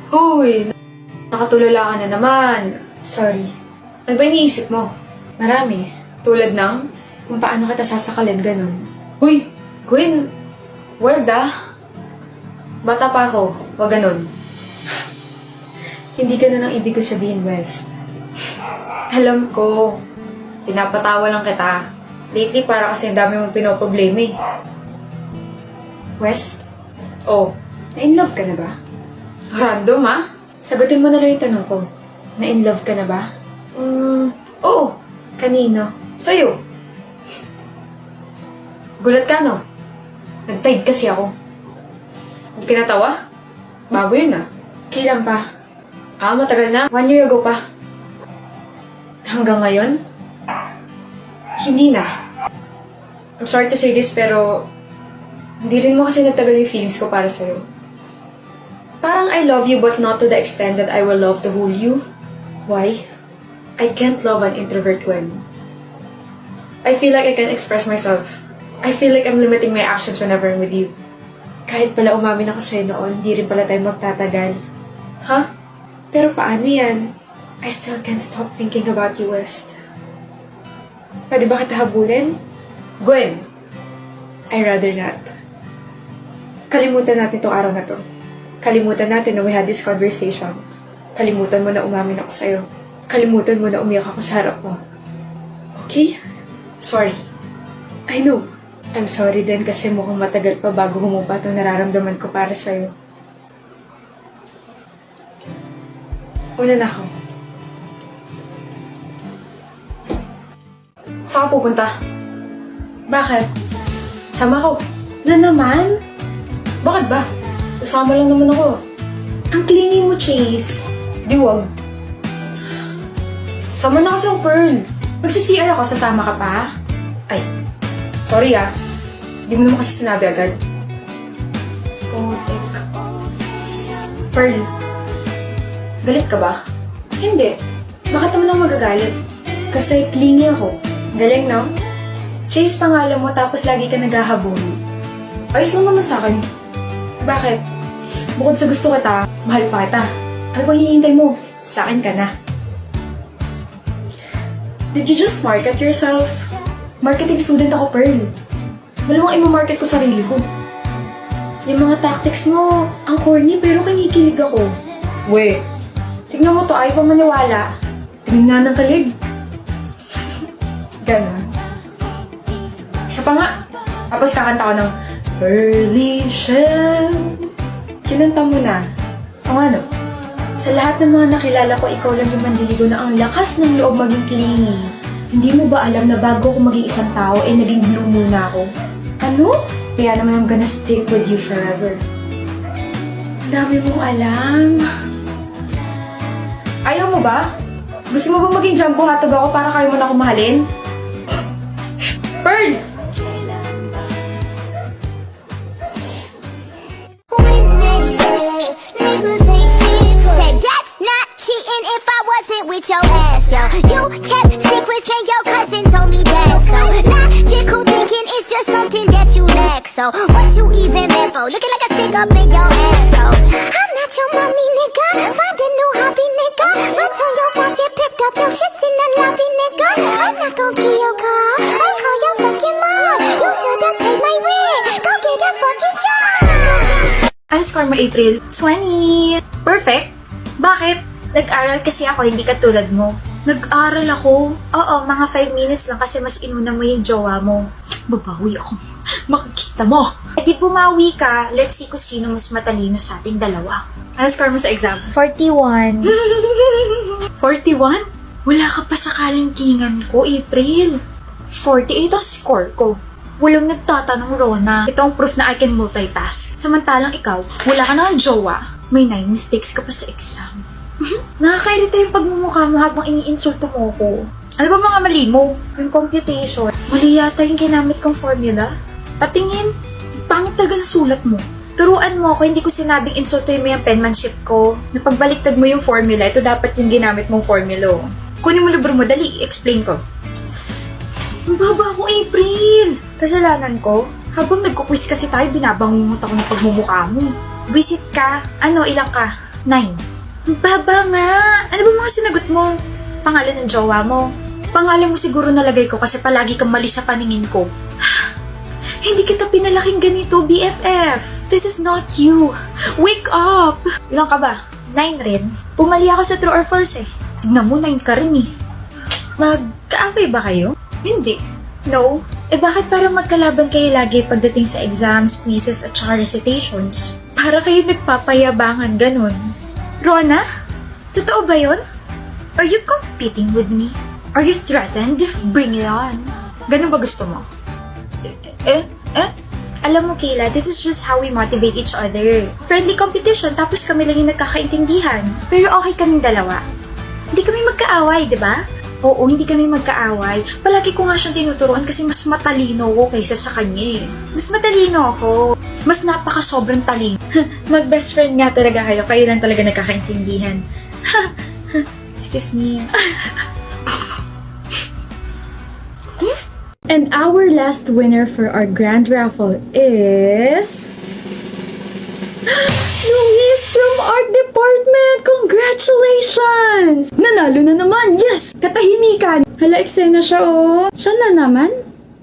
Uy, nakatulala ka na naman. Sorry. Ano ba iniisip mo? Marami. Tulad ng? Kung paano kita sasakalin, ganun. Uy, Gwen, word ah. Bata pa ako, wag ganun. Hindi ganun ang ibig ko sabihin, West. Alam ko, pinapatawa lang kita. Lately, para kasi ang dami mong pinoproblema eh. West, Oh, na-in love ka na ba? random ah. Sagutin mo na lang yung tanong ko. Na-in love ka na ba? Oo, Kanino? sa'yo. Gulat ka no? Nag-tide kasi ako. Hindi ka natawa? Bago yun ah. Kailan pa? Matagal na. 1 year ago pa? Hanggang ngayon? Hindi na. I'm sorry to say this pero hindi rin mo kasi nagtagal yung feelings ko para sa'yo. Parang I love you but not to the extent that I will love to hold you. Why? I can't love an introvert when I feel like I can't express myself. I feel like I'm limiting my actions whenever I'm with you. Kahit pala umamin ako sa'yo noon, hindi rin pala tayo magtatagal. Huh? Pero paano yan? I still can't stop thinking about you, West. Pwede ba kita habulin? Gwen, I'd rather not. Kalimutan natin tong araw na to. Kalimutan natin na we had this conversation. Kalimutan mo na umamin ako sa'yo. Kalimutan mo na umiyak ako sa harap mo. Okay? sorry. I know. I'm sorry din kasi mukhang matagal pa bago humupa itong nararamdaman ko para sa'yo. Una na ako. Saan ka pupunta? Bakit? Sama ko. Na naman? Bakit ba? Kasama lang naman ako. Ang clingy mo, Chase. Di wag. Sama na kasi ang Pearl. Magsi-CR ako, sasama ka pa? Ay, sorry ah. Di mo naman kasi sinabi agad. Putik. Pearl, galit ka ba? Hindi. Bakit naman ako magagalit? Kasi clingy ako. Galing, no? Chase pangalan mo tapos lagi ka naghahabol. Ayos lang naman sa akin. Bakit? Bukod sa gusto kita, mahal pa kita. Ano bang hinihintay mo? Sa akin ka na. Did you just market yourself? Marketing student ako, Pearl. Malamang i-market ko sarili ko. Yung mga tactics mo, ang corny pero kinikilig ako. We, Tignan mo to, ayaw pa maniwala. tingnan ng kalig. Ganon. Isa pa nga. Tapos kakanta ko ng Pearly Shell. Kinanta mo na. O ano? Sa lahat ng mga nakilala ko, ikaw lang yung mandiligo na ang lakas ng loob maging clingy. Hindi mo ba alam na bago ko maging isang tao, naging blue muna ako? Ano? Kaya naman I'm gonna stick with you forever. Ang dami mong alam. Ayaw mo ba? Gusto mo bang maging jumbo hotdog ako para kayo mo na akong mahalin? Pearl! When they say niggas ain't shit, said that's not cheating if I wasn't with your ass, yo. You kept secrets and your cousin told me that, so logical thinking is just something that you lack. So what you even meant for? Looking like a stick up in your ass, so I'm not your mommy, nigga. Find a new hobby, nigga. Rats on your phone, get picked up, your shit's in the lobby, nigga. I'm not gon' kill your car. I'll call your fucking mom. You should've paid my rent. Go get a fucking job. Ano score mo, April? 20! Perfect? Bakit? Nag-aral kasi ako, hindi katulad mo. Nag-aral ako. Oo, mga 5 minutes lang kasi mas inuna mo yung jowa mo. Babawi ako. Makikita mo. E di pumawi ka, let's see kung sino mas matalino sa ating dalawa. Ano score mo sa exam? 41. 41? Wala ka pa sa kalingkingan ko, April. 48 ang score ko. Walang nagtatanong, Rona. Ito ang proof na I can multitask. Samantalang ikaw, wala ka na ng jowa. May 9 mistakes ka pa sa exam. Nakakairita yung pagmumukha mo habang iniinsulto mo ko. Ano ba mga mali mo? Yung computation, mali yata yung ginamit kong formula. Patingin. Pangit talaga ng sulat mo. Turuan mo ako, hindi ko sinabing insultuin mo yung penmanship ko. Napagbaliktad mo yung formula, ito dapat yung ginamit mong formula. Kunin mo libro mo, dali, explain ko. Ang baba ko, April! Kasalanan ko? Habang nagko-quiz kasi tayo, binabangungot ako ng pagmumukha mo. Visit ka? Ano, ilang ka? 9. Baba nga! Ano ba mga sinagot mo? Pangalan ng jowa mo? Pangalan mo siguro nalagay ko kasi palagi kang mali sa paningin ko. Hindi kita pinalaking ganito, BFF. This is not you. Wake up! Ilang ka ba? 9 rin. Pumali ako sa true or false eh. Tignan mo, 9 ka rin eh. Magkaaway ba kayo? Hindi. No? Eh bakit parang magkalaban kayo lagi pagdating sa exams, quizzes at saka recitations? Para kayo nagpapayabangan ganun. Rona? Totoo ba yun? Are you competing with me? Are you threatened? Bring it on. Ganun ba gusto mo? Alam mo, Kayla, this is just how we motivate each other. Friendly competition, tapos kami lang yung nagkakaintindihan. Pero okay kaming dalawa. Hindi kami magkaaway, di ba? Oo, hindi kami magkaaway. Palagi ko nga siyang tinuturuan kasi mas matalino ako kaysa sa kanya eh. Mas matalino ako. Mas napaka-sobrang talino. Mag-best friend nga talaga kayo. Kayo lang talaga nagkakaintindihan. Excuse me. And our last winner for our grand raffle is... Luis from Art Department! Congratulations! Nanalo na naman! Yes! Katahimikan! Hala, eksena siya oh. Siya na naman?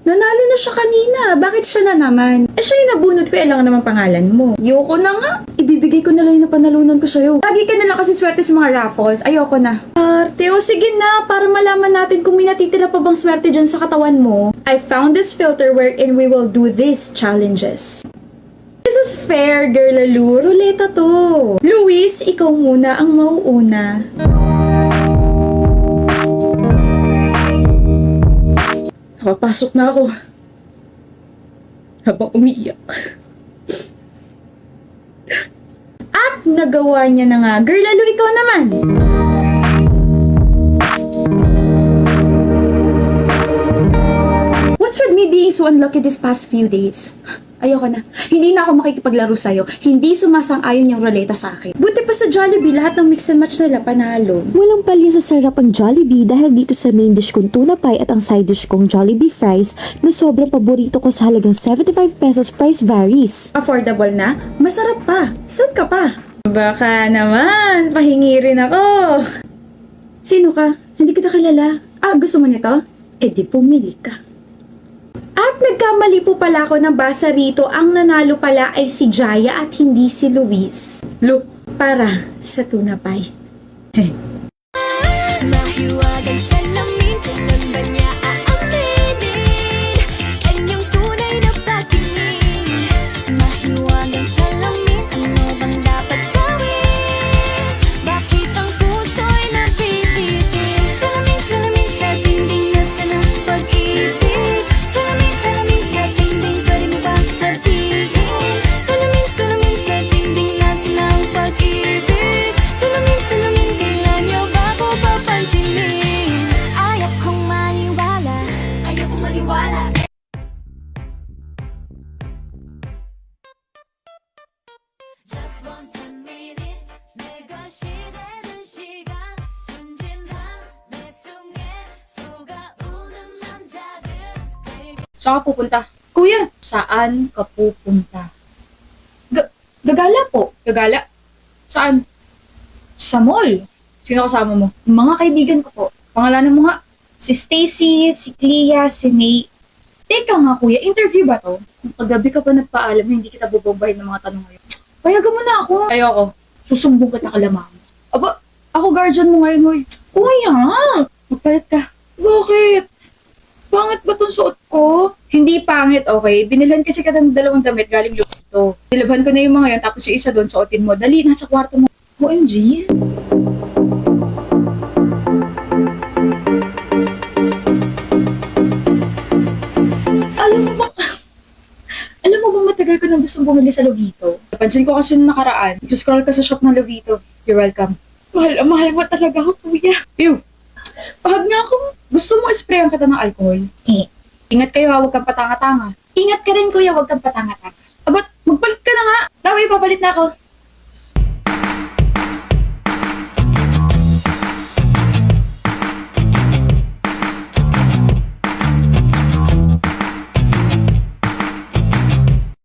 Nanalo na siya kanina. Bakit siya na naman? Eh siya yung nabunot ko, lang naman pangalan mo. Yoko na nga. Ibibigay ko na lang yung panalunan ko sa'yo. Lagi ka na lang kasi swerte sa mga raffles. Ayoko na. Arte, o sige na. Para malaman natin kung may natitira pa bang swerte dyan sa katawan mo. I found this filter wherein we will do these challenges. This is fair, girl Lalu. Ruleta to. Luis, ikaw muna ang mauuna. Papasok na ako. Habang umiiyak. At nagawa niya na nga. Girl Lalu, ikaw naman. What's with me being so unlucky these past few days? Ayoko na. Hindi na ako makikipaglaro sa'yo. Hindi sumasang-ayon yung ruleta sa akin. Buti pa sa Jollibee, lahat ng mix and match nila panalo. Walang palya sa sarap ang Jollibee dahil dito sa main dish kong tuna pie at ang side dish kong Jollibee fries na sobrang paborito ko sa halagang 75 pesos price varies. Affordable na? Masarap pa. Saan ka pa? Baka naman, pahingi rin ako. Sino ka? Hindi kita kilala. Gusto mo nito? Eh di pumili ka. At nagkamali po pala ako ng basa rito. Ang nanalo pala ay si Jaya at hindi si Luis. Look, para sa tuna pie. Mahiwagang salamin, kailan ba niya aaminin? Kanyang tunay na patingin. Mahiwagang salamin, ano bang dapat gawin? Bakit ang puso'y napipitin? Salamin, salamin sa dingding niya sa ng pag-ibig. Salamin, salamin sa dingding, pwede mo bang sabihin? Salamin, salamin sa dingding, nasa ng pag-ibig. Salamin, salamin, kailan niyo ba ako papansinin? Ayaw kong maniwala. Ayaw kong maniwala. Just want a minute. 내가 시대는 시간. 순진한 내 속에 속아오는 남자들. Saan ka pupunta? Kuya, saan ka pupunta? Gagala po. Gagala? Saan? Sa mall. Sino kasama mo? Mga kaibigan ko po. Pangalanan mo nga. Si Stacy, si Clea, si May. Teka nga kuya, interview ba to? Kung kagabi ka pa nagpaalam, hindi kita bubombahin ng mga tanong ngayon. Payagan mo na ako. Ayoko. Susumbong kita kalamang. Aba, ako guardian mo ngayon, hoy. Kuya, magpalit ka. Bakit? Pangit ba tong suot ko? Hindi pangit, okay? Binilhan kasi ka ng 2 damit galing Lupito. Nilabhan ko na yung mga yan, tapos yung isa doon, suotin mo. Dali, nasa kwarto mo. OMG. Alam mo ba matagal ko nang gustong bumili sa Lovito? Napansin ko kasi nung nakaraan, scroll ka sa shop ng Lovito. You're welcome. Mahal mo talaga ako, kuya. Ew. Pahag nga ako. Gusto mo isprayan kita ng alcohol? Ingat kayo ha, huwag kang patanga-tanga. Ingat ka rin kuya, huwag kang patanga-tanga. Abat, magpalit ka na nga. Tawag, papalit na ako.